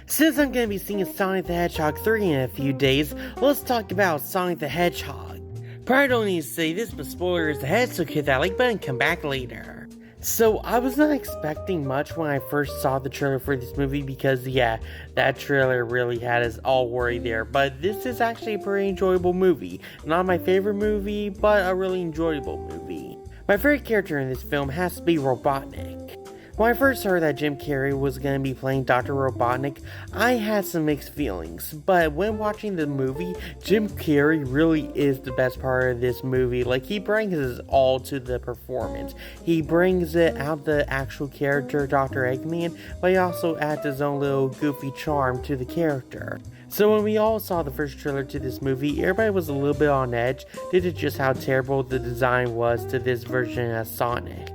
Since I'm going to be seeing Sonic the Hedgehog 3 in a few days, let's talk about Sonic the Hedgehog. Probably don't need to say this, but spoilers ahead, so hit that like button and come back later. So, I was not expecting much when I first saw the trailer for this movie because, yeah, that trailer really had us all worried there. But this is actually a pretty enjoyable movie. Not my favorite movie, but a really enjoyable movie. My favorite character in this film has to be Robotnik. When I first heard that Jim Carrey was going to be playing Dr. Robotnik, I had some mixed feelings, but when watching the movie, Jim Carrey really is the best part of this movie. Like, he brings his all to the performance. He brings it out the actual character, Dr. Eggman, but he also adds his own little goofy charm to the character. So when we all saw the first trailer to this movie, everybody was a little bit on edge due to just how terrible the design was to this version of Sonic.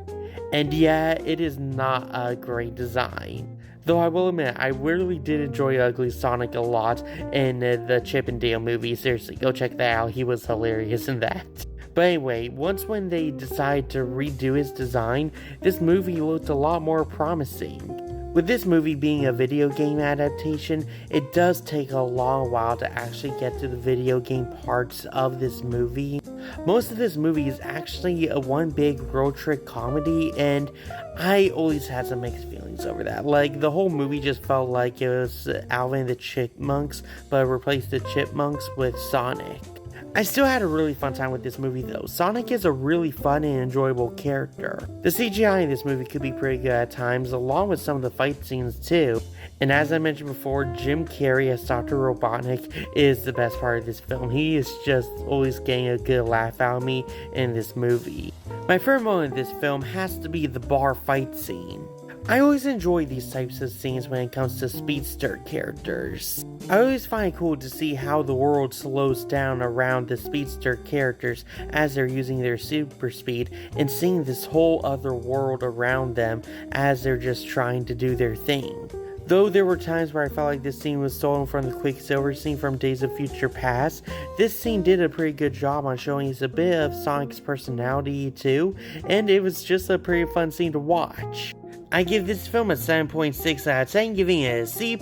And yeah, it is not a great design. Though I will admit, I really did enjoy Ugly Sonic a lot in the Chip and Dale movie. Seriously, go check that out. He was hilarious in that. But anyway, when they decided to redo his design, this movie looked a lot more promising. With this movie being a video game adaptation, it does take a long while to actually get to the video game parts of this movie. Most of this movie is actually a one big road trip comedy, and I always had some mixed feelings over that. Like, the whole movie just felt like it was Alvin and the Chipmunks, but replaced the Chipmunks with Sonic. I still had a really fun time with this movie though. Sonic is a really fun and enjoyable character. The CGI in this movie could be pretty good at times, along with some of the fight scenes too. And as I mentioned before, Jim Carrey as Dr. Robotnik is the best part of this film. He is just always getting a good laugh out of me in this movie. My favorite moment in this film has to be the bar fight scene. I always enjoy these types of scenes when it comes to speedster characters. I always find it cool to see how the world slows down around the speedster characters as they're using their super speed and seeing this whole other world around them as they're just trying to do their thing. Though there were times where I felt like this scene was stolen from the Quicksilver scene from Days of Future Past, this scene did a pretty good job on showing us a bit of Sonic's personality too, and it was just a pretty fun scene to watch. I give this film a 7.6 out of 10, giving it a C+.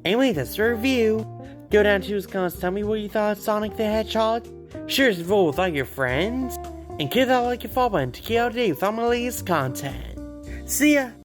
Anyway, that's the review. Go down to the comments, tell me what you thought of Sonic the Hedgehog. Share this video with all your friends. And click that like and follow button to keep up to date with all my latest content. See ya!